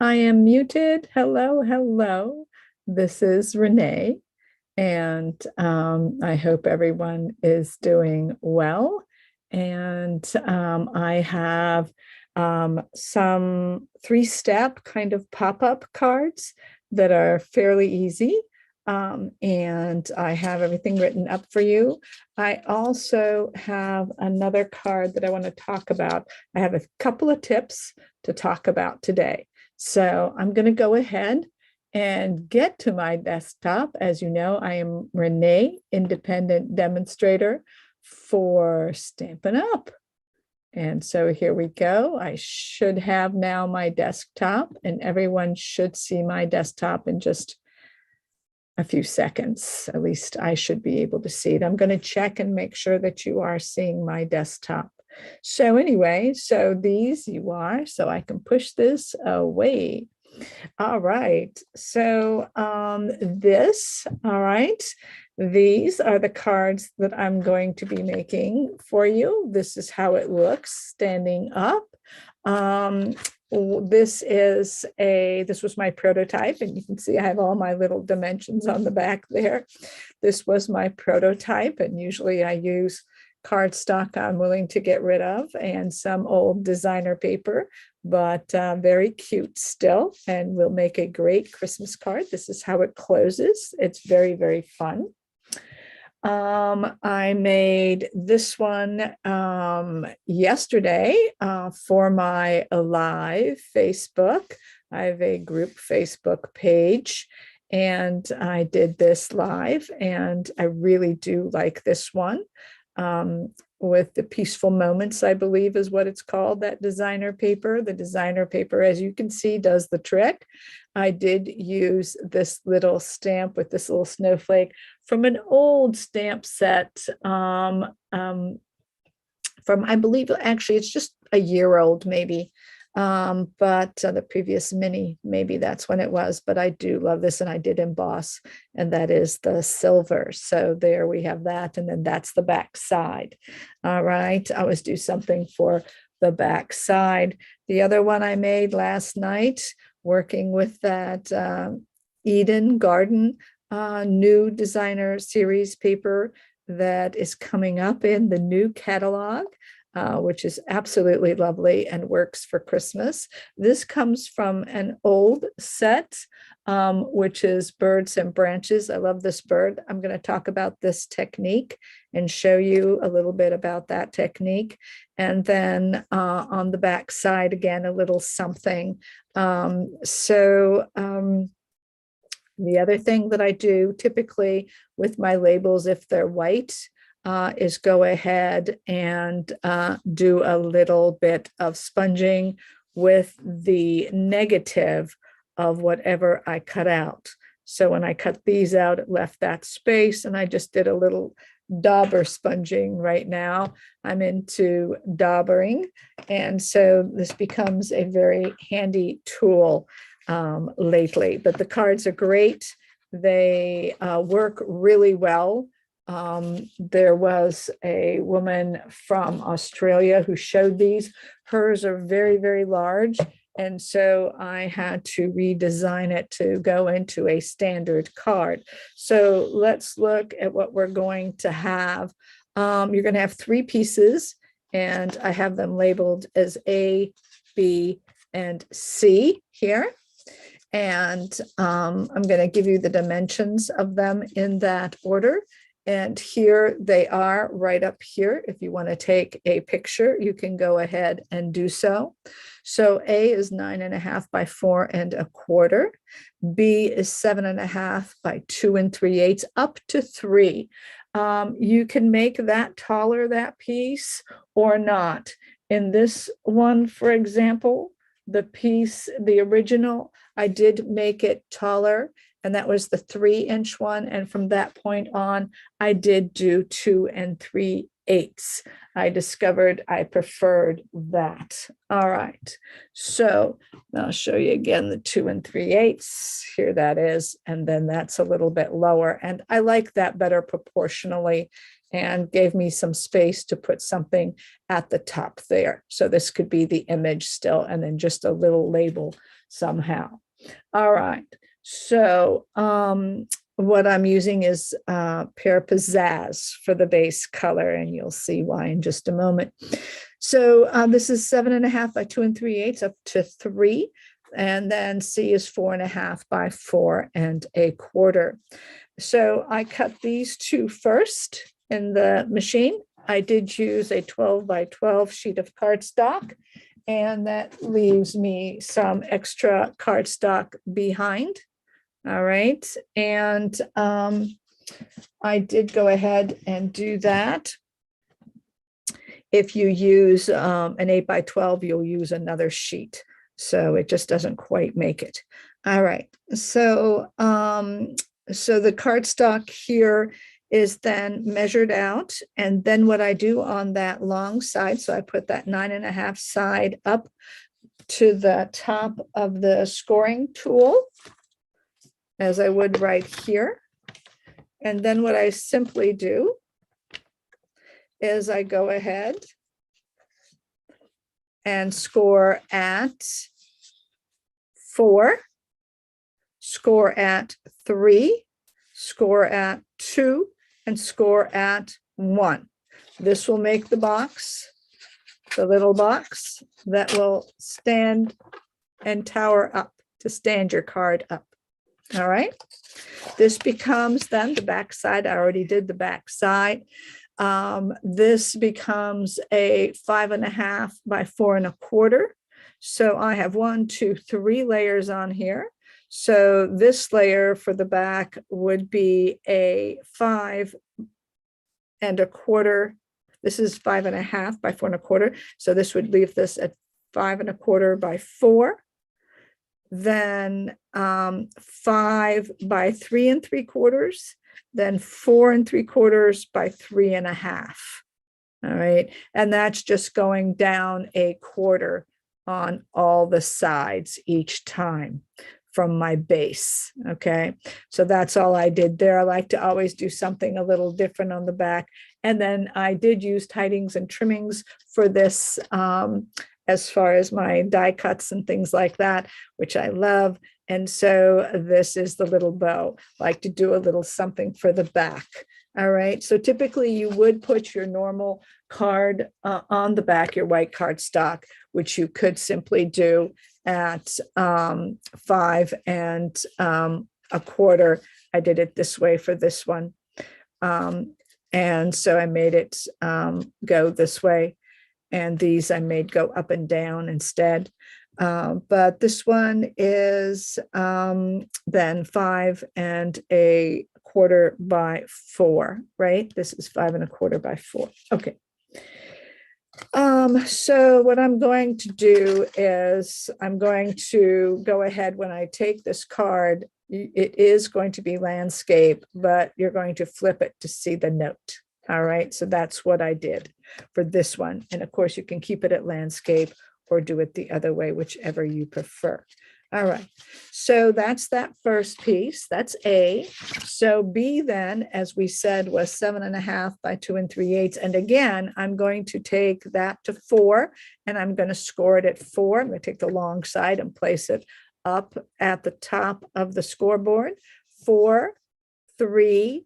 I am muted. Hello, hello. This is Renee, and I hope everyone is doing well. And I have some three-step kind of pop-up cards that are fairly easy. And I have everything written up for you. I also have another card that I want to talk about. I have a couple of tips to talk about today. So I'm going to go ahead and get to my desktop. As you know, I am Renee, independent demonstrator for Stampin' Up. And so here we go. I should have now my desktop, and everyone should see my desktop in just a few seconds. At least I should be able to see it. I'm going to check and make sure that you are seeing my desktop. So anyway, so these you are, so I can push this away. All right. So all right. These are the cards that I'm going to be making for you. This is how it looks standing up. This was my prototype, and you can see I have all my little dimensions on the back there. This was my prototype, and usually I use cardstock I'm willing to get rid of and some old designer paper, but very cute still, and will make a great Christmas card. This is how it closes. It's very, very fun. I made this one yesterday for my live Facebook. I have a group Facebook page, and I did this live, and I really do like this one. With the Peaceful Moments, I believe is what it's called, that designer paper. The designer paper, as you can see, does the trick. I did use this little stamp with this little snowflake from an old stamp set from, I believe, actually, it's just a year old, maybe. But the previous mini, maybe that's when it was, but I do love this, and I did emboss, and that is the silver. So there we have that, and then that's the back side. All right, I always do something for the back side. The other one I made last night, working with that Eden Garden new designer series paper that is coming up in the new catalog. Which is absolutely lovely and works for Christmas. This comes from an old set, which is Birds and Branches. I love this bird. I'm going to talk about this technique and show you a little bit about that technique. And then on the back side, again, a little something. The other thing that I do typically with my labels, if they're white, is go ahead and do a little bit of sponging with the negative of whatever I cut out. So when I cut these out, it left that space, and I just did a little dauber sponging right now. I'm into daubering, and so this becomes a very handy tool lately. But the cards are great. They work really well. There was a woman from Australia who showed these. Hers are very, very large. And so I had to redesign it to go into a standard card. So let's look at what we're going to have. You're going to have three pieces, and I have them labeled as A, B, and C here. And I'm going to give you the dimensions of them in that order. And here they are right up here. If you want to take a picture, you can go ahead and do so. So A is 9.5 by 4.25. B is 7.5 by 2 3/8, up to 3. You can make that taller, that piece, or not. In this one, for example, the piece, the original, I did make it taller, and that was the 3-inch one. And from that point on, I did do 2 3/8. I discovered I preferred that. All right. So I'll show you again the 2 3/8. Here that is. And then that's a little bit lower. And I like that better proportionally. and gave me some space to put something at the top there. So this could be the image still, and then just a little label somehow. All right. So what I'm using is Pear Pizzazz for the base color, and you'll see why in just a moment. So this is 7.5 by 2 3/8 up to 3. And then C is 4.5 by 4 1/4. So I cut these two first in the machine. I did use a 12 by 12 sheet of cardstock, and that leaves me some extra cardstock behind. All right. And I did go ahead and do that. If you use an 8 by 12, you'll use another sheet. So it just doesn't quite make it. All right. So, so the cardstock here is then measured out. And then what I do on that long side, so I put that 9.5 side up to the top of the scoring tool, as I would right here. And then what I simply do is I go ahead and score at 4, score at 3, score at 2, and score at 1. This will make the box, the little box that will stand and tower up to stand your card up. All right. This becomes then the back side. I already did the back side. This becomes a 5.5 by 4 1/4. So I have 1, 2, 3 layers on here. So this layer for the back would be a 5 1/4. This is 5.5 by 4 1/4. So this would leave this at 5 1/4 by 4. Then 5 by 3 3/4. Then 4 3/4 by 3.5. All right. And that's just going down a quarter on all the sides each time from my base. Okay. So that's all I did there. I like to always do something a little different on the back. And then I did use tidings and trimmings for this, as far as my die cuts and things like that, which I love. And so this is the little bow. I like to do a little something for the back. All right. So typically you would put your normal card on the back, your white cardstock, which you could simply do at 5 1/4. I did it this way for this one. And so I made it go this way. And these I made go up and down instead. But this one is then 5 1/4 by 4, right? This is 5 1/4 by 4. Okay. So what I'm going to do is I'm going to go ahead when I take this card, it is going to be landscape, but you're going to flip it to see the note. All right. So that's what I did for this one. And of course you can keep it at landscape or do it the other way, whichever you prefer. All right. So that's that first piece. That's A. So B then, as we said, was 7.5 by 2 3/8. And again, I'm going to take that to 4 and I'm going to score it at 4. I'm going to take the long side and place it up at the top of the scoreboard. 4, 3,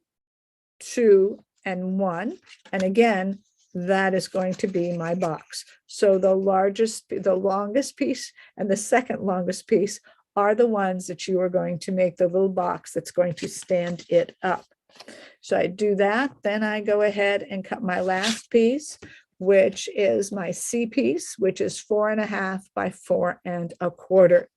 2, and 1. And again, that is going to be my box. So the longest piece and the second longest piece are the ones that you are going to make the little box that's going to stand it up. So I do that, then I go ahead and cut my last piece, which is my C piece, which is 4.5 by 4 1/4.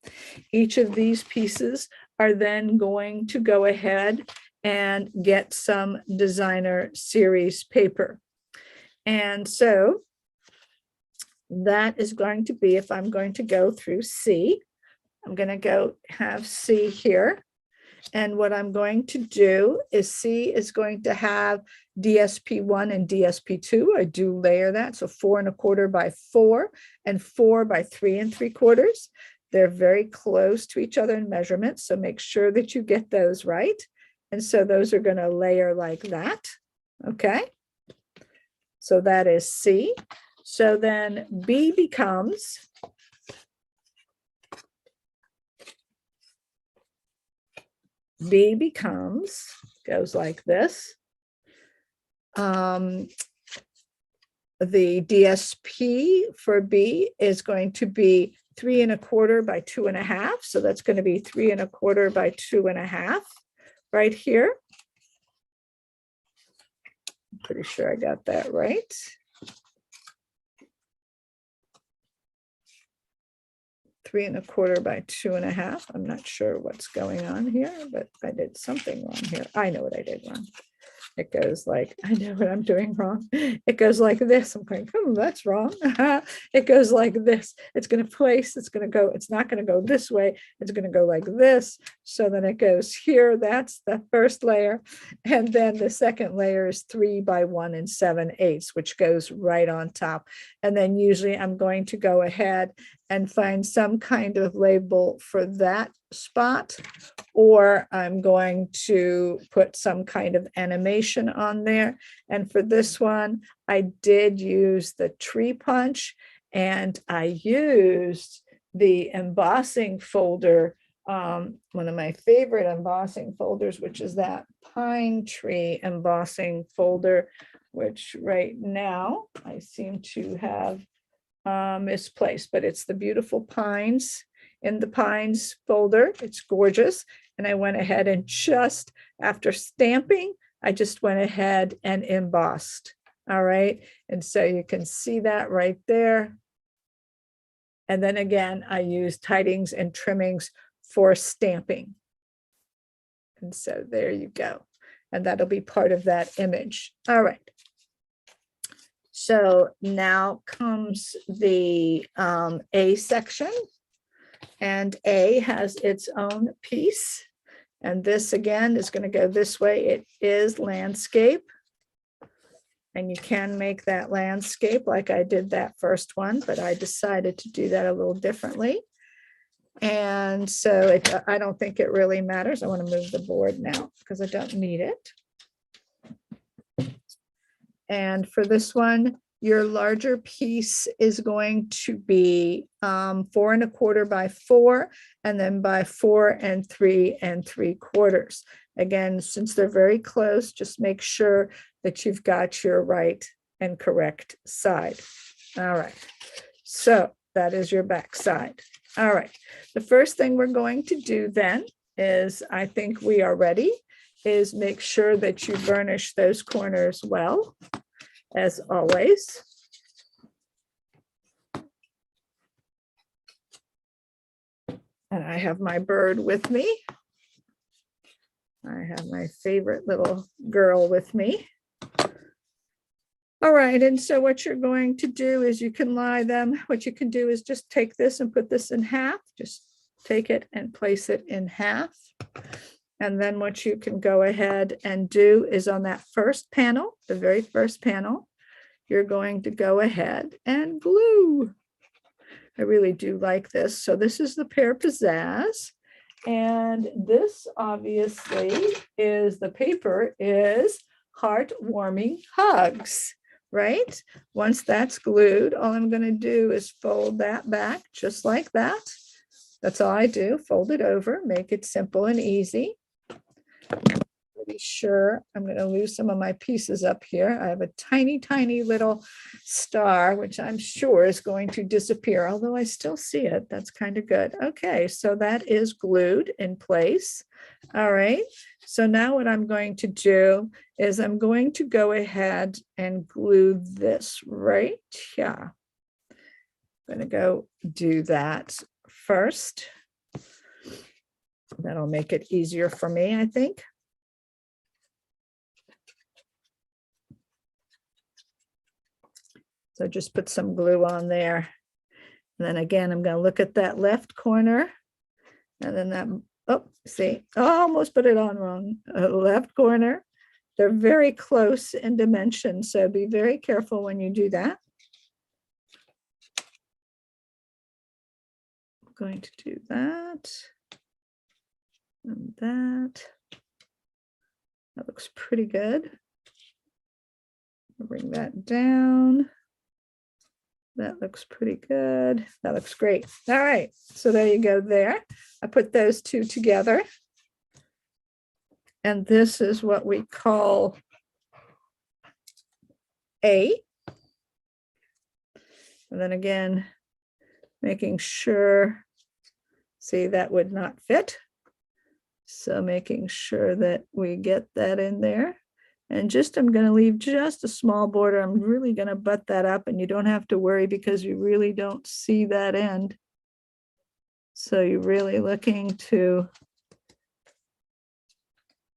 Each of these pieces are then going to go ahead and get some designer series paper. And so that is going to be, if I'm going to go through C, I'm going to go have C here. And what I'm going to do is C is going to have DSP1 and DSP2. I do layer that. So 4 1/4 by 4 and 4 by 3 3/4. They're very close to each other in measurement. So make sure that you get those right. And so those are going to layer like that. Okay. So that is C. So then B becomes goes like this. The DSP for B is going to be 3 1/4 by 2 1/2. So that's going to be 3 1/4 by 2 1/2 right here. I'm pretty sure I got that right. Three 1/4 by 2 1/2. I'm not sure what's going on here, but I did something wrong here. I know what I did wrong. It goes like, I know what I'm doing wrong. It goes like this. I'm going, that's wrong. It goes like this. It's going to place, it's going to go, it's not going to go this way. It's going to go like this. So then it goes here. That's the first layer. And then the second layer is 3 by 1 7/8, which goes right on top. And then usually I'm going to go ahead and find some kind of label for that spot, or I'm going to put some kind of animation on there. And for this one, I did use the tree punch, and I used the embossing folder, one of my favorite embossing folders, which is that pine tree embossing folder, which right now I seem to have misplaced, but it's the beautiful pines in the pines folder. It's gorgeous. And I went ahead and just after stamping, I just went ahead and embossed. All right. And so you can see that right there. And then again, I use tidings and trimmings for stamping. And so there you go. And that'll be part of that image. All right. So now comes the A section, and A has its own piece. And this again is going to go this way. It is landscape. And you can make that landscape like I did that first one, but I decided to do that a little differently. And so I don't think it really matters. I want to move the board now because I don't need it. And for this one, your larger piece is going to be 4 1/4 by 4, and then by 4 3 3/4. Again, since they're very close, just make sure that you've got your right and correct side. All right. So that is your back side. All right. The first thing we're going to do then is, I think we are ready, is make sure that you burnish those corners well, as always. And I have my bird with me. I have my favorite little girl with me. All right, and so what you're going to do is you can lie them. What you can do is just take this and put this in half. Just take it and place it in half. And then what you can go ahead and do is on that first panel, the very first panel, you're going to go ahead and glue. I really do like this. So this is the Pear Pizzazz. And this obviously is, the paper is Heartwarming Hugs, right? Once that's glued, all I'm going to do is fold that back just like that. That's all I do. Fold it over, make it simple and easy. Pretty sure I'm going to lose some of my pieces up here. I have a tiny, tiny little star, which I'm sure is going to disappear, although I still see it. That's kind of good. Okay, so that is glued in place. All right, so now what I'm going to do is I'm going to go ahead and glue this right here. I'm going to go do that first. That'll make it easier for me, I think. So just put some glue on there. And then again, I'm going to look at that left corner. And then that, oh, see, I almost put it on wrong. Left corner. They're very close in dimension, so be very careful when you do that. I'm going to do that. And that. That looks pretty good. Bring that down. That looks pretty good. That looks great. All right, so there you go there. I put those two together. And this is what we call A. And then again, making sure, see, that would not fit. So making sure that we get that in there. And just, I'm going to leave just a small border. I'm really going to butt that up, and you don't have to worry because you really don't see that end. So you're really looking to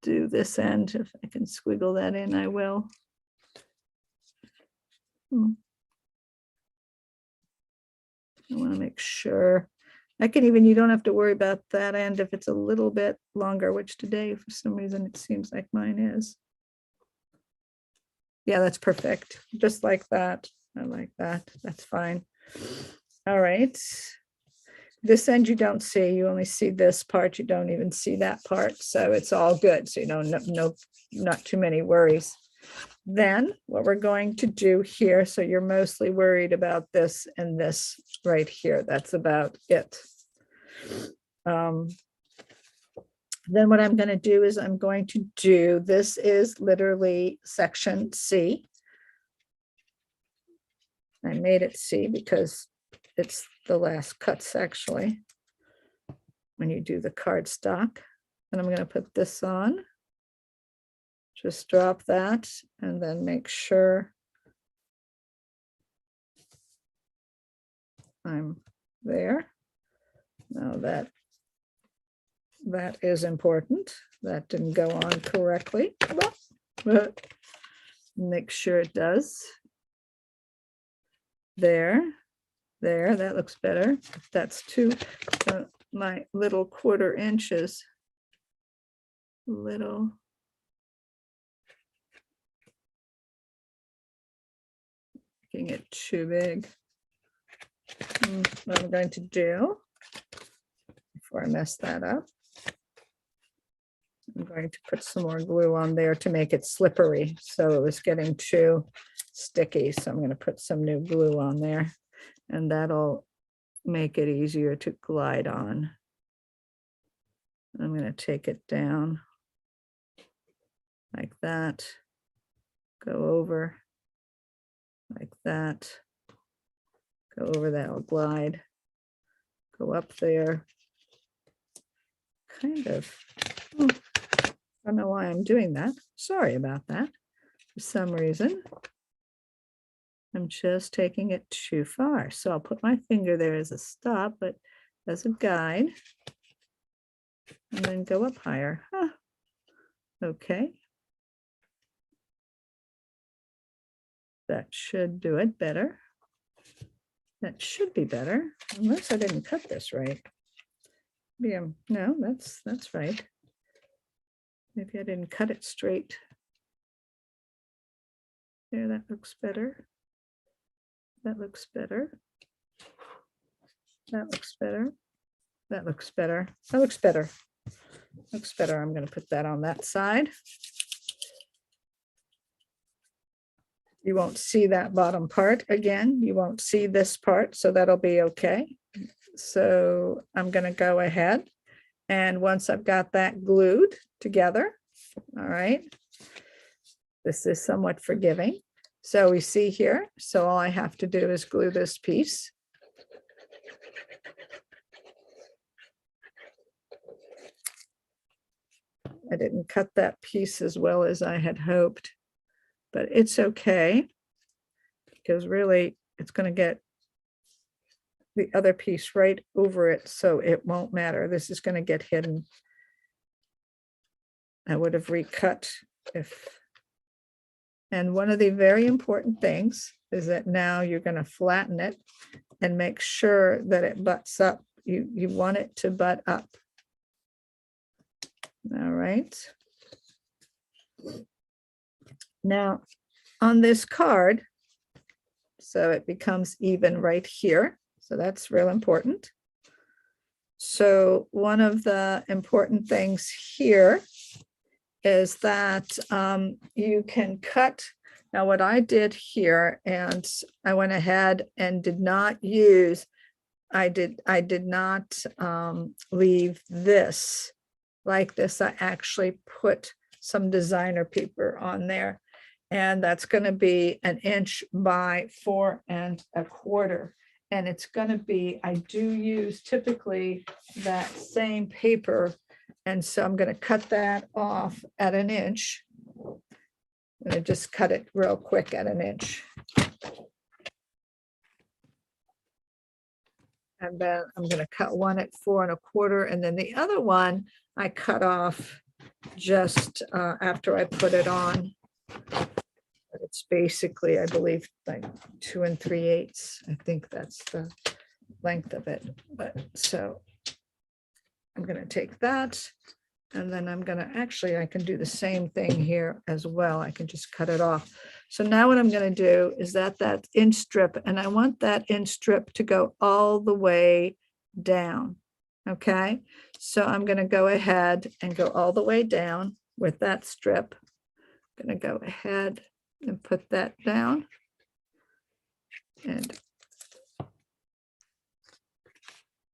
do this end. If I can squiggle that in, I will. I want to make sure. I can even, you don't have to worry about that end if it's a little bit longer, which today, for some reason, it seems like mine is. Yeah, that's perfect. Just like that. I like that. That's fine. All right. This end you don't see. You only see this part. You don't even see that part. So it's all good. So you know, not too many worries. Then what we're going to do here, so you're mostly worried about this and this right here. That's about it. Then what I'm going to do is I'm going to do, this is literally section C. I made it C because it's the last cuts actually when you do the cardstock. And I'm going to put this on. Just drop that and then make sure I'm there. Now that is important. That didn't go on correctly, but make sure it does. There, that looks better. That's my little 1/4 inches. Little. Making it too big. What I'm going to do, before I mess that up, I'm going to put some more glue on there to make it slippery. So it was getting too sticky. So I'm going to put some new glue on there, and that'll make it easier to glide on. I'm going to take it down like that, go over like that, go over that, will glide, go up there, kind of. I don't know why I'm doing that. Sorry about that. For some reason, I'm just taking it too far. So I'll put my finger there as a stop, but as a guide, and then go up higher. Okay. That should do it better. That should be better, unless I didn't cut this right. Yeah, no, that's right. Maybe I didn't cut it straight. There, that looks better. That looks better. That looks better. That looks better. That looks better. Looks better. I'm going to put that on that side. You won't see that bottom part again. You won't see this part, so that'll be okay. So I'm going to go ahead, and once I've got that glued together, all right, this is somewhat forgiving. So we see here, so all I have to do is glue this piece. I didn't cut that piece as well as I had hoped, but it's okay, because really it's going to get the other piece right over it, so it won't matter. This is going to get hidden. I would have recut if. And one of the very important things is that now you're going to flatten it and make sure that it butts up. You want it to butt up. All right. Now on this card, so it becomes even right here. So that's real important. So one of the important things here is that you can cut Now, what I did here, and I went ahead and did not use, I did not leave this like this. I actually put some designer paper on there, and that's going to be 1 inch by 4 1/4. And it's going to be, I do use typically that same paper. And so I'm going to cut that off at 1 inch. I'm going to just cut it real quick at 1 inch. And then I'm going to cut one at 4 1/4. And then the other one I cut off just after I put it on. It's basically, I believe, like 2 3/8. I think that's the length of it. But so I'm going to take that, and then I'm going to actually, I can do the same thing here as well. I can just cut it off. So now what I'm going to do is that inch strip, and I want that inch strip to go all the way down. Okay, so I'm going to go ahead and go all the way down with that strip. I'm going to go ahead and put that down. And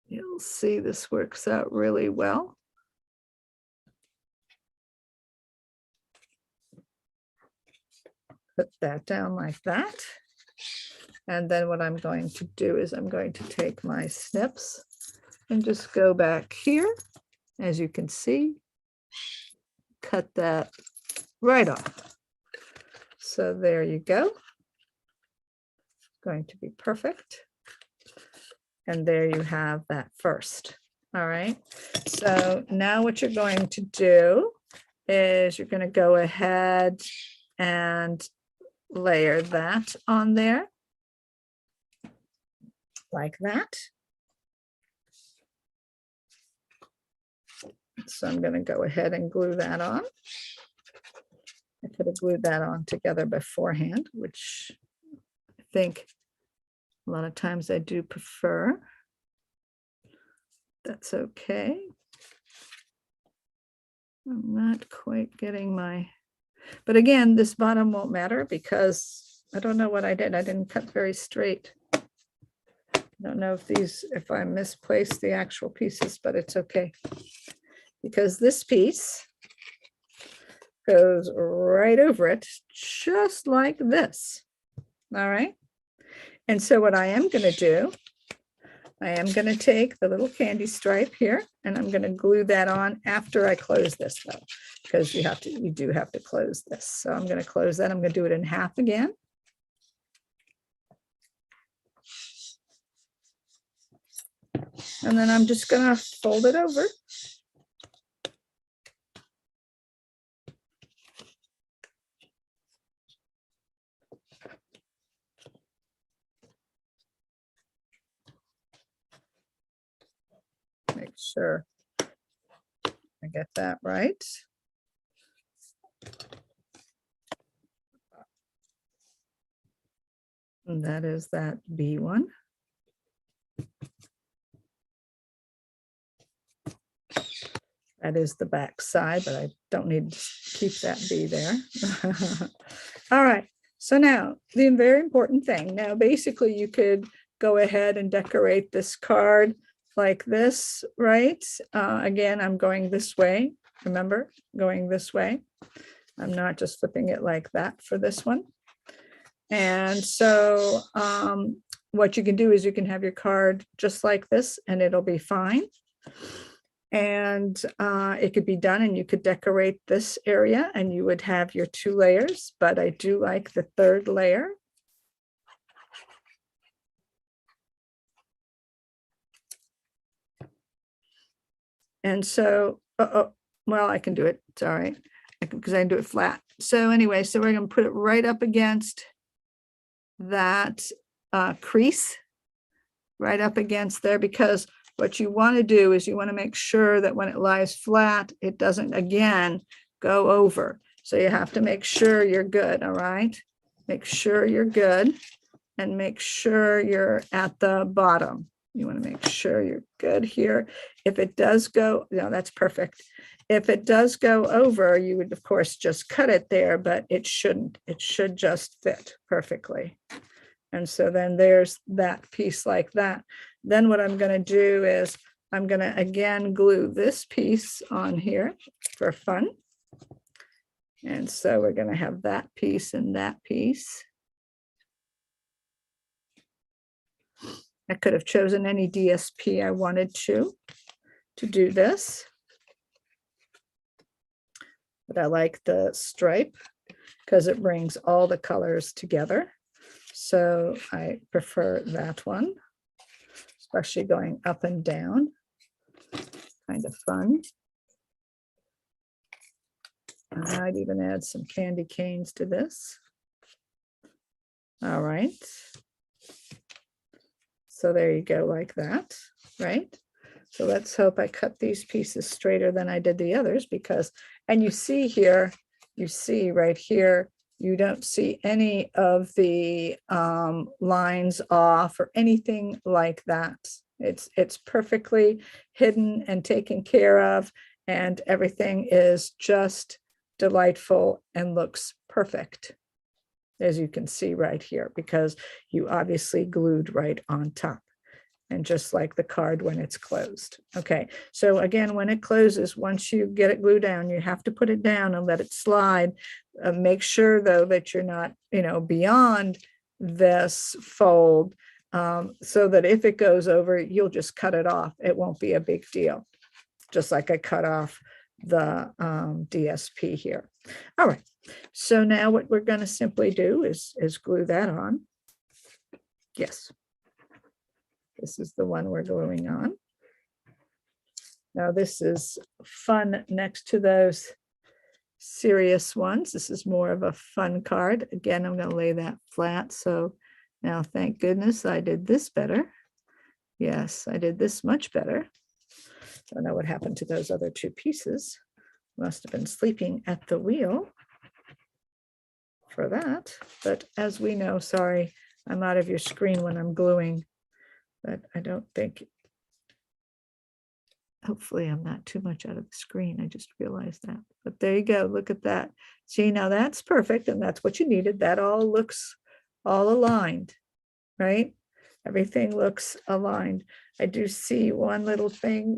you'll see this works out really well. Put that down like that. And then what I'm going to do is I'm going to take my snips and just go back here. As you can see, cut that right off. So there you go. It's going to be perfect. And there you have that first. All right. So now what you're going to do is you're going to go ahead and layer that on there like that. So I'm going to go ahead and glue that on. I could have glued that on together beforehand, which I think a lot of times I do prefer. That's okay. I'm not quite getting my, but again, this bottom won't matter because I don't know what I did. I didn't cut very straight. I don't know if I misplaced the actual pieces, but it's okay. Because this piece goes right over it, just like this. All right. And so what I am going to do, I am going to take the little candy stripe here, and I'm going to glue that on after I close this, though, because you do have to close this. So I'm going to close that. I'm going to do it in half again. And then I'm just going to fold it over. Make sure I get that right. And that is that B one. That is the back side, but I don't need to keep that B there. All right. So now the very important thing. Now, basically, you could go ahead and decorate this card like this, right? Again, I'm going this way. Remember, going this way. I'm not just flipping it like that for this one. And so what you can do is you can have your card just like this, and it'll be fine. And it could be done, and you could decorate this area, and you would have your 2 layers, but I do like the 3rd layer. And so, well, I can do it. It's all right, because I can do it flat. So anyway, so we're going to put it right up against that crease, right up against there, because what you want to do is you want to make sure that when it lies flat, it doesn't again go over. So you have to make sure you're good. All right. Make sure you're good, and make sure you're at the bottom. You want to make sure you're good here. If it does go, no, that's perfect. If it does go over, you would of course just cut it there, but it shouldn't. It should just fit perfectly. And so then there's that piece like that. Then what I'm going to do is I'm going to again glue this piece on here for fun. And so we're going to have that piece and that piece. I could have chosen any DSP I wanted to do this. But I like the stripe because it brings all the colors together. So I prefer that one, especially going up and down. Kind of fun. I'd even add some candy canes to this. All right. So there you go, like that, right? So let's hope I cut these pieces straighter than I did the others because, and you see here, you see right here, you don't see any of the lines off or anything like that. It's perfectly hidden and taken care of, and everything is just delightful and looks perfect, as you can see right here, because you obviously glued right on top. And just like the card when it's closed. Okay, so again, when it closes, once you get it glued down, you have to put it down and let it slide. Make sure though that you're not, beyond this fold, so that if it goes over, you'll just cut it off. It won't be a big deal. Just like I cut off the DSP here. All right, so now what we're going to simply do is glue that on. Yes. This is the one we're gluing on. Now this is fun next to those serious ones. This is more of a fun card. Again, I'm going to lay that flat. So now, thank goodness I did this better. Yes, I did this much better. I don't know what happened to those other two pieces. Must have been sleeping at the wheel for that. But as we know, sorry, I'm out of your screen when I'm gluing. But I don't think, hopefully I'm not too much out of the screen. I just realized that. But there you go. Look at that. See, now that's perfect. And that's what you needed. That all looks all aligned, right? Everything looks aligned. I do see one little thing,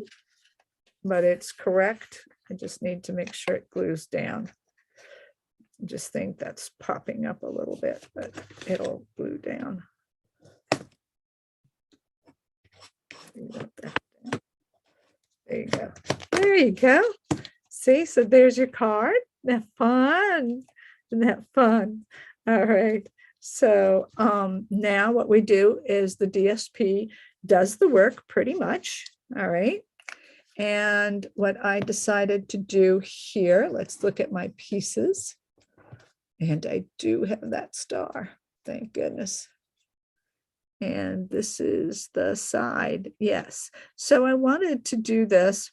but it's correct. I just need to make sure it glues down. I just think that's popping up a little bit, but it'll glue down. There you go. There you go. See, so there's your card. Isn't that fun? Isn't that fun? All right. So now what we do is the DSP does the work pretty much. All right. And what I decided to do here, let's look at my pieces. And I do have that star. Thank goodness. And this is the side. Yes. So I wanted to do this.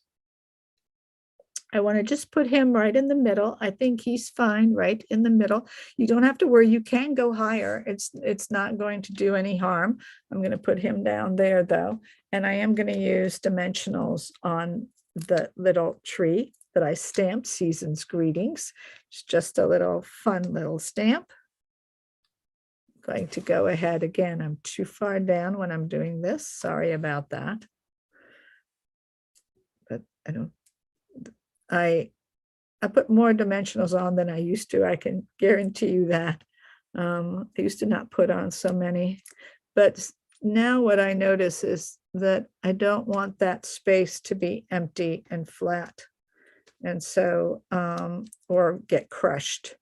I want to just put him right in the middle. I think he's fine right in the middle. You don't have to worry. You can go higher. It's not going to do any harm. I'm going to put him down there though. And I am going to use dimensionals on the little tree that I stamped, Season's Greetings. It's just a little fun little stamp. Going to go ahead again. I'm too far down when I'm doing this. Sorry about that. But I put more dimensionals on than I used to. I can guarantee you that. I used to not put on so many. But now what I notice is that I don't want that space to be empty and flat. And so, or get crushed.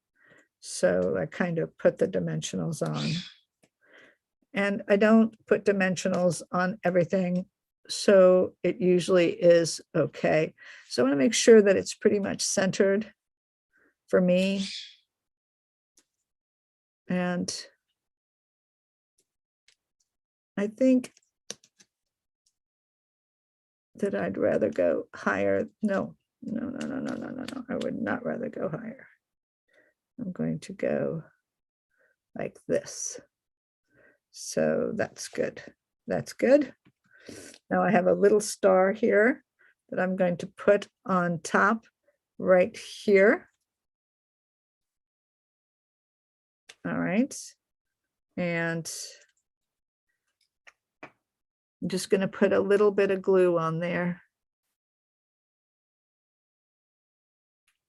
So I kind of put the dimensionals on. And I don't put dimensionals on everything, so it usually is okay. So I want to make sure that it's pretty much centered for me. And I think that I'd rather go higher. No. I would not rather go higher. I'm going to go like this. So that's good. That's good. Now I have a little star here that I'm going to put on top right here. All right. And I'm just going to put a little bit of glue on there.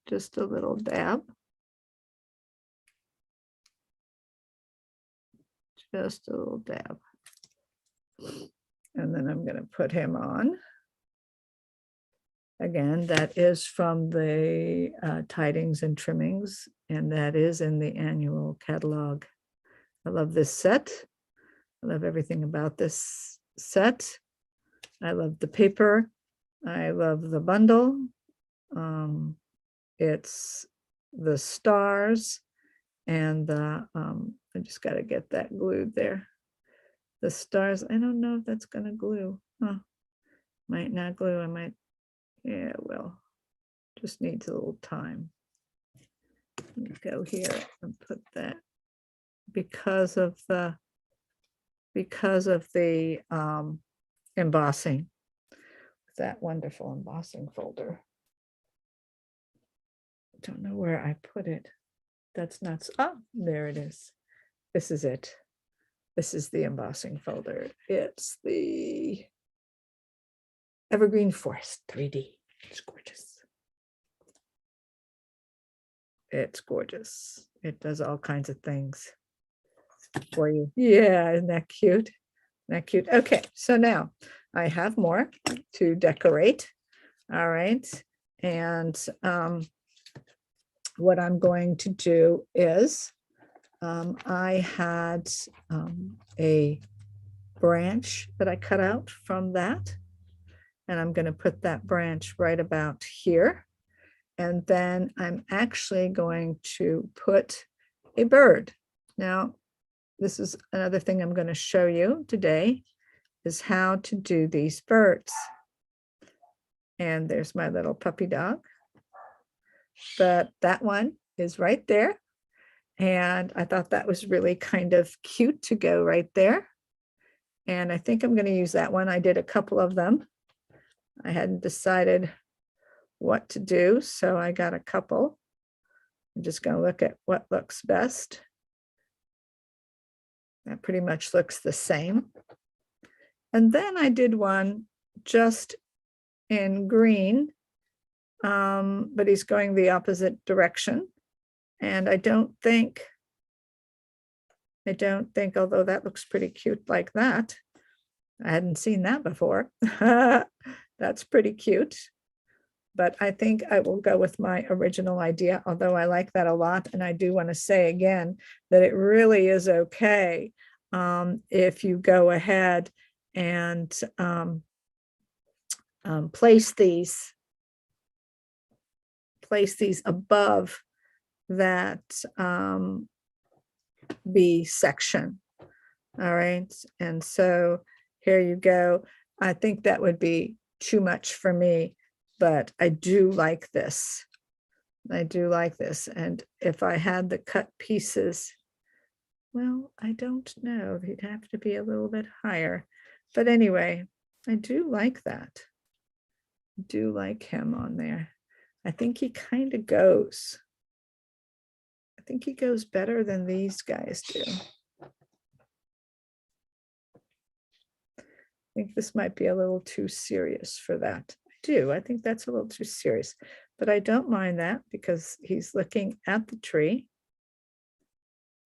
Just a little dab. Just a little dab. And then I'm going to put him on. Again, that is from the Tidings and Trimmings, and that is in the annual catalog. I love this set. I love everything about this set. I love the paper. I love the bundle. It's the stars and the, I just got to get that glued there. The stars, I don't know if that's going to glue. Huh. Might not glue, I might, yeah, well, just needs a little time. Let me go here and put that because of the embossing, that wonderful embossing folder. Don't know where I put it. That's not, oh, there it is. This is it. This is the embossing folder. It's the Evergreen Forest 3D. It's gorgeous. It's gorgeous. It does all kinds of things for you. Yeah, isn't that cute? Isn't that cute? Okay, so now I have more to decorate. All right. And what I'm going to do is I had a branch that I cut out from that. And I'm going to put that branch right about here. And then I'm actually going to put a bird. Now, this is another thing I'm going to show you today is how to do these birds. And there's my little puppy dog. But that one is right there. And I thought that was really kind of cute to go right there. And I think I'm going to use that one. I did a couple of them. I hadn't decided what to do, so I got a couple. I'm just going to look at what looks best. That pretty much looks the same. And then I did one just in green, but he's going the opposite direction. And I don't think, although that looks pretty cute like that. I hadn't seen that before. That's pretty cute. But I think I will go with my original idea, although I like that a lot. And I do want to say again that it really is okay if you go ahead and place these above that B section. All right. And so here you go. I think that would be too much for me, but I do like this. I do like this. And if I had the cut pieces, well, I don't know. They'd have to be a little bit higher. But anyway, I do like that. I do like him on there. I think he kind of goes. I think he goes better than these guys do. I think this might be a little too serious for that. I think that's a little too serious, but I don't mind that because he's looking at the tree.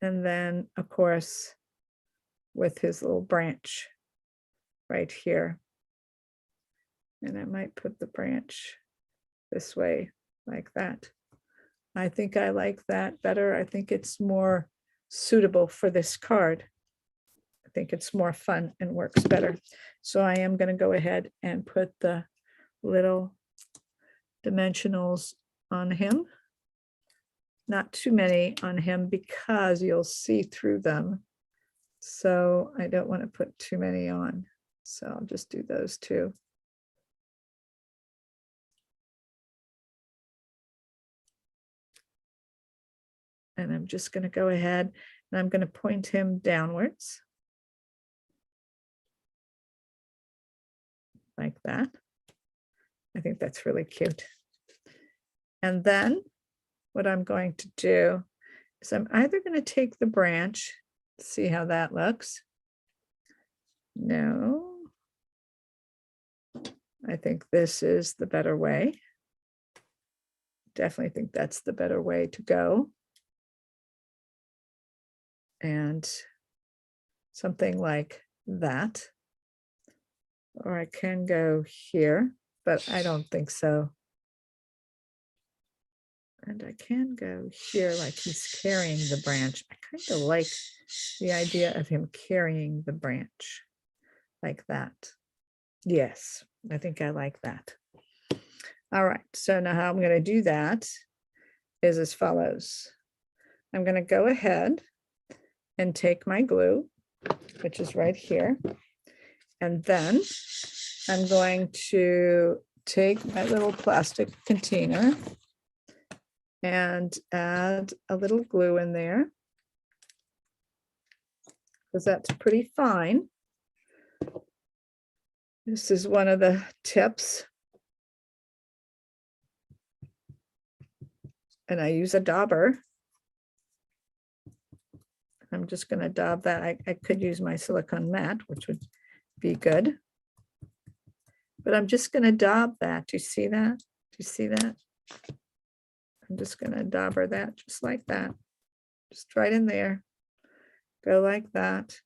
And then, of course, with his little branch right here. And I might put the branch this way like that. I think I like that better. I think it's more suitable for this card. I think it's more fun and works better. So I am going to go ahead and put the little dimensionals on him. Not too many on him because you'll see through them. So I don't want to put too many on. So I'll just do those two. And I'm just going to go ahead and I'm going to point him downwards. like that. I think that's really cute. And then what I'm going to do is I'm either going to take the branch, see how that looks. No, I think this is the better way. Definitely think that's the better way to go. And something like that. Or I can go here, but I don't think so. And I can go here like he's carrying the branch. I kind of like the idea of him carrying the branch like that. Yes, I think I like that. All right, so now how I'm going to do that is as follows. I'm going to go ahead and take my glue, which is right here. And then I'm going to take my little plastic container and add a little glue in there, because that's pretty fine. This is one of the tips. And I use a dauber. I'm just going to daub that. I could use my silicone mat, which would be good. But I'm just going to daub that. Do you see that? Do you see that? I'm just going to dauber that just like that. Just right in there. Go like that.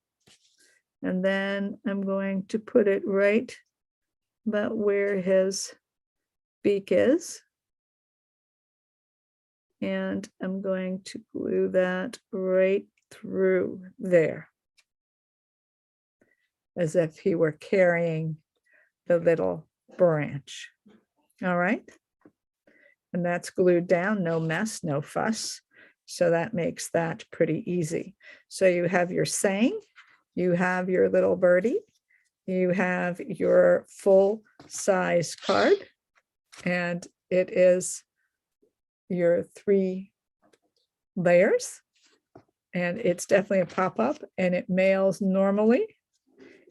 And then I'm going to put it right about where his beak is. And I'm going to glue that right through there, as if he were carrying the little branch. All right. And that's glued down, no mess, no fuss. So that makes that pretty easy. So you have your saying, you have your little birdie, you have your full size card, and it is your 3 layers. And it's definitely a pop-up, and it mails normally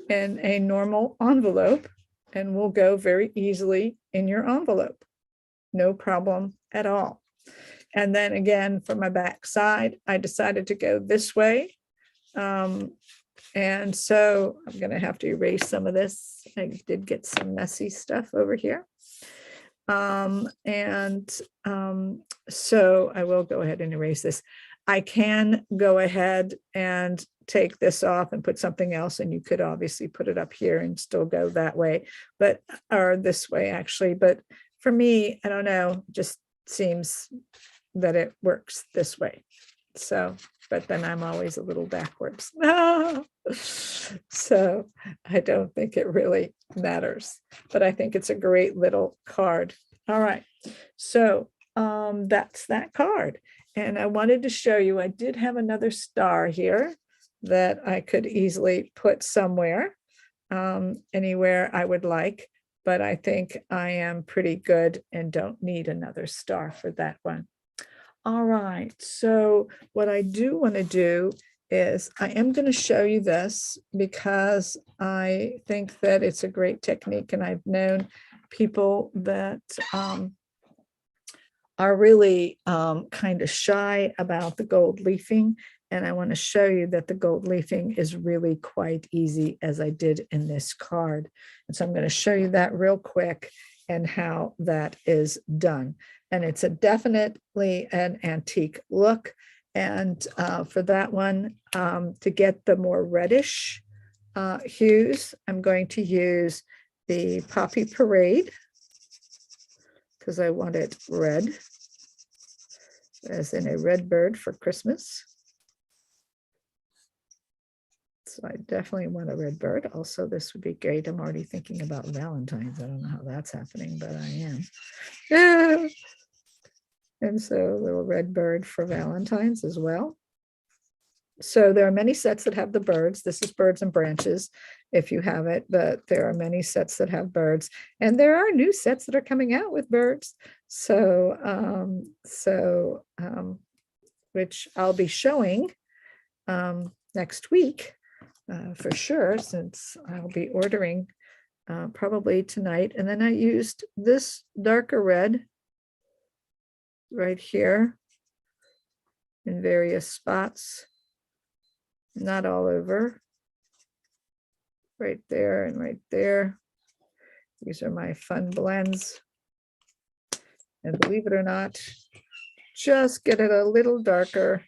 in a normal envelope and will go very easily in your envelope. No problem at all. And then again, for my back side, I decided to go this way. And so I'm going to have to erase some of this. I did get some messy stuff over here. So I will go ahead and erase this. I can go ahead and take this off and put something else, and you could obviously put it up here and still go that way, but, or this way actually. But for me, I don't know, just seems that it works this way. So, but then I'm always a little backwards. So I don't think it really matters, but I think it's a great little card. All right. So that's that card. And I wanted to show you, I did have another star here that I could easily put somewhere, anywhere I would like, but I think I am pretty good and don't need another star for that one. All right, so what I do want to do is I am going to show you this because I think that it's a great technique, and I've known people that are really kind of shy about the gold leafing. And I want to show you that the gold leafing is really quite easy, as I did in this card. And so I'm going to show you that real quick and how that is done. And it's a definitely an antique look. And for that one, to get the more reddish hues, I'm going to use the Poppy Parade, because I want it red, as in a red bird for Christmas. So I definitely want a red bird. Also, this would be great. I'm already thinking about Valentine's. I don't know how that's happening, but I am. And so a little red bird for Valentine's as well. So there are many sets that have the birds. This is birds and branches if you have it, but there are many sets that have birds. And there are new sets that are coming out with birds. So, which I'll be showing next week for sure, since I'll be ordering probably tonight. And then I used this darker red right here in various spots, not all over, right there and right there. These are my fun blends. And believe it or not, just get it a little darker.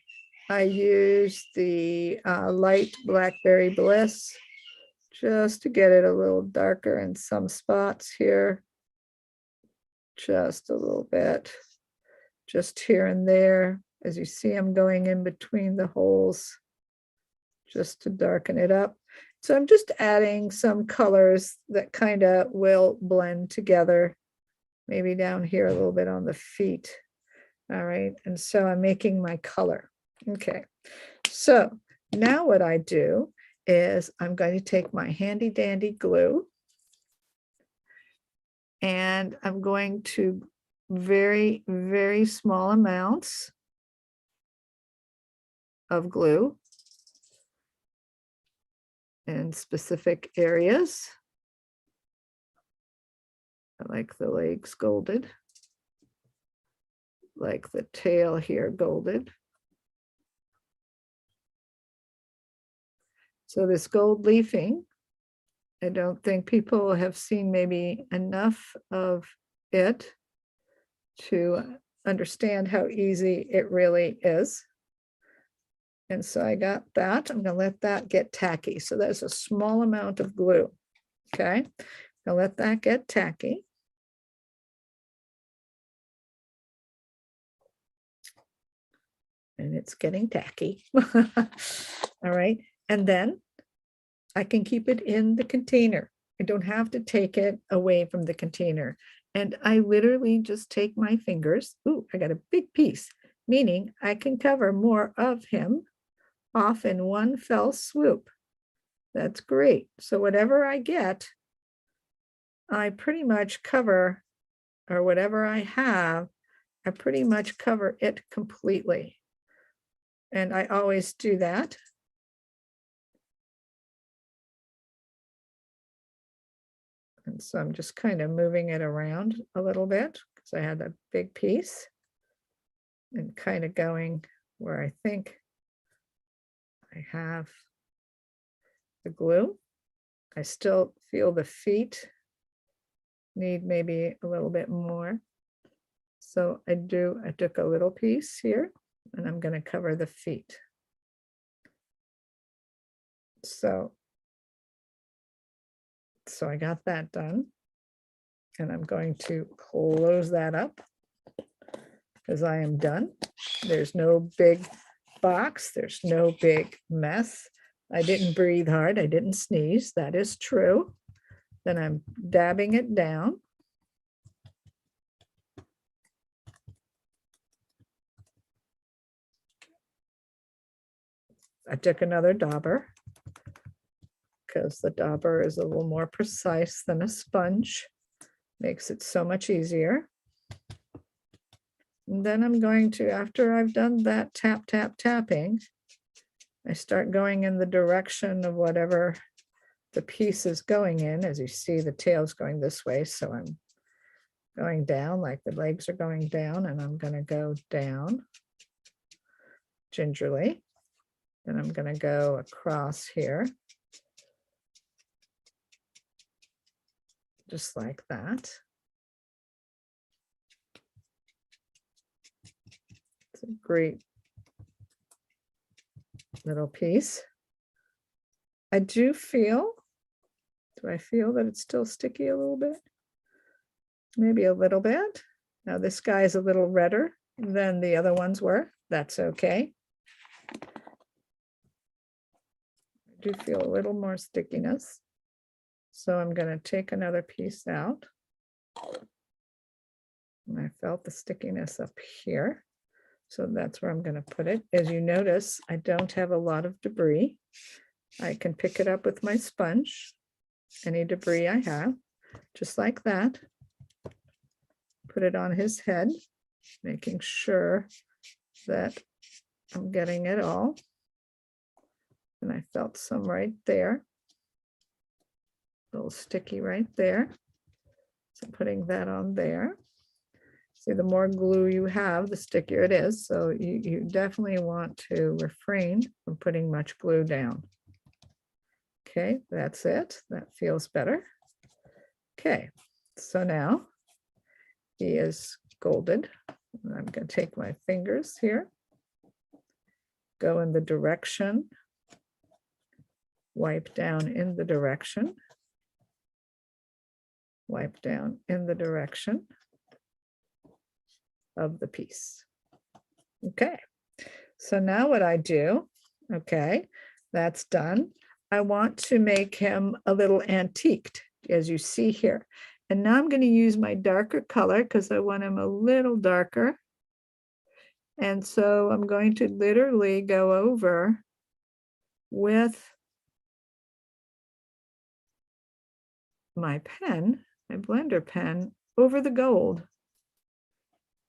I use the light Blackberry Bliss just to get it a little darker in some spots here. Just a little bit, just here and there. As you see, I'm going in between the holes just to darken it up. So I'm just adding some colors that kind of will blend together, maybe down here a little bit on the feet. All right, and so I'm making my color. Okay, so now what I do is I'm going to take my handy dandy glue and I'm going to very, very small amounts of glue in specific areas. I like the legs golded, like the tail here golded. So this gold leafing, I don't think people have seen maybe enough of it to understand how easy it really is. And so I got that. I'm going to let that get tacky. So that's a small amount of glue. Okay. I'll let that get tacky. And it's getting tacky. All right. And then I can keep it in the container. I don't have to take it away from the container. And I literally just take my fingers. Ooh, I got a big piece, meaning I can cover more of him off in one fell swoop. That's great. So whatever I get, I pretty much cover, or whatever I have, I pretty much cover it completely. And I always do that. And so I'm just kind of moving it around a little bit because I had a big piece and kind of going where I think I have the glue. I still feel the feet need maybe a little bit more. So I took a little piece here and I'm going to cover the feet. So I got that done. And I'm going to close that up because I am done. There's no big box. There's no big mess. I didn't breathe hard. I didn't sneeze. That is true. Then I'm dabbing it down. I took another dauber because the dauber is a little more precise than a sponge. Makes it so much easier. And then I'm going to, after I've done that tap, tap, tapping, I start going in the direction of whatever the piece is going in. As you see, the tail's going this way. So I'm going down like the legs are going down, and I'm going to go down gingerly. Then I'm going to go across here. Just like that. It's a great little piece. I do feel that it's still sticky a little bit? Maybe a little bit. Now this guy is a little redder than the other ones were. That's okay. I do feel a little more stickiness. So I'm going to take another piece out. And I felt the stickiness up here. So that's where I'm going to put it. As you notice, I don't have a lot of debris. I can pick it up with my sponge, any debris I have, just like that. Put it on his head, making sure that I'm getting it all. And I felt some right there. little sticky right there. So putting that on there. See, the more glue you have, the stickier it is. So you definitely want to refrain from putting much glue down. Okay, that's it. That feels better. Okay, so now he is golden. I'm going to take my fingers here, go in the direction, wipe down in the direction, wipe down in the direction of the piece. Okay, so now what I do, okay, that's done. I want to make him a little antiqued, as you see here. And now I'm going to use my darker color because I want him a little darker. And so I'm going to literally go over with my pen, my blender pen, over the gold.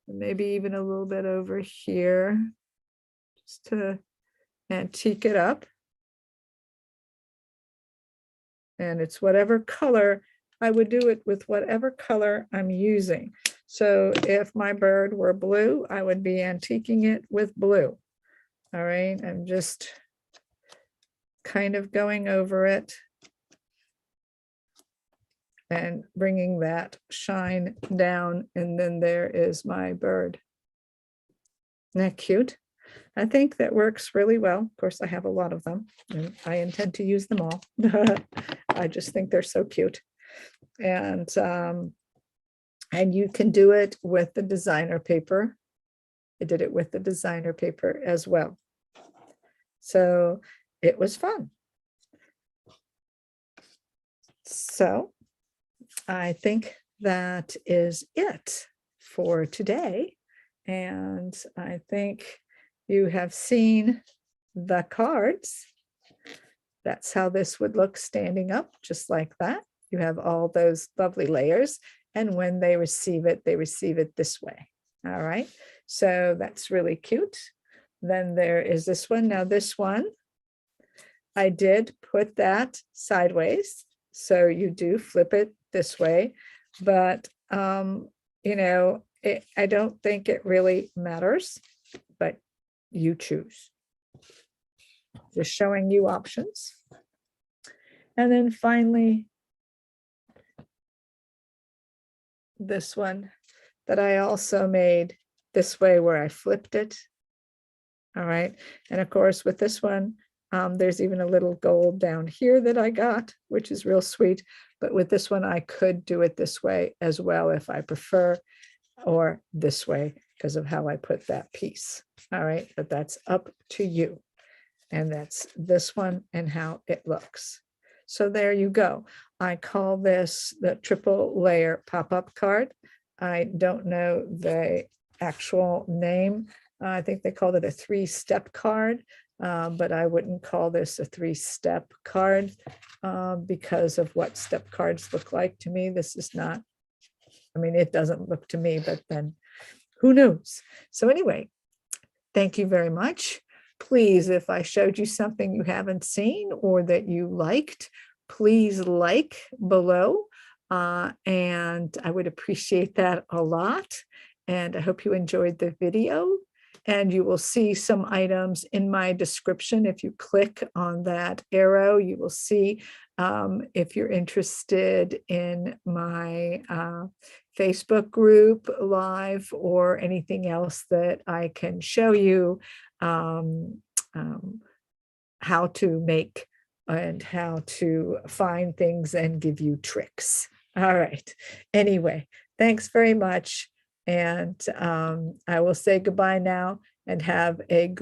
Maybe even a little bit over here, just to antique it up. And it's whatever color, I would do it with whatever color I'm using. So if my bird were blue, I would be antiquing it with blue. All right, I'm just kind of going over it and bringing that shine down. And then there is my bird. Isn't that cute? I think that works really well. Of course, I have a lot of them and I intend to use them all. I just think they're so cute. And you can do it with the designer paper. I did it with the designer paper as well. So it was fun. So I think that is it for today. And I think you have seen the cards. That's how this would look standing up, just like that. You have all those lovely layers. And when they receive it this way. All right. So that's really cute. Then there is this one. Now this one, I did put that sideways. So you do flip it this way, but you know, I don't think it really matters, but you choose. Just showing you options. And then finally, this one that I also made this way where I flipped it. All right. And of course, with this one, there's even a little gold down here that I got, which is real sweet. But with this one, I could do it this way as well if I prefer, or this way because of how I put that piece. All right. But that's up to you. And that's this one and how it looks. So there you go. I call this the triple layer pop-up card. I don't know the actual name. I think they called it a 3-step card, but I wouldn't call this a 3-step card because of what step cards look like to me. This is not, I mean, it doesn't look to me, but then who knows? So anyway, thank you very much. Please, if I showed you something you haven't seen or that you liked, please like below. And I would appreciate that a lot. And I hope you enjoyed the video. And you will see some items in my description. If you click on that arrow, you will see if you're interested in my Facebook group live or anything else that I can show you how to make and how to find things and give you tricks. All right. Anyway, thanks very much. And I will say goodbye now and have a great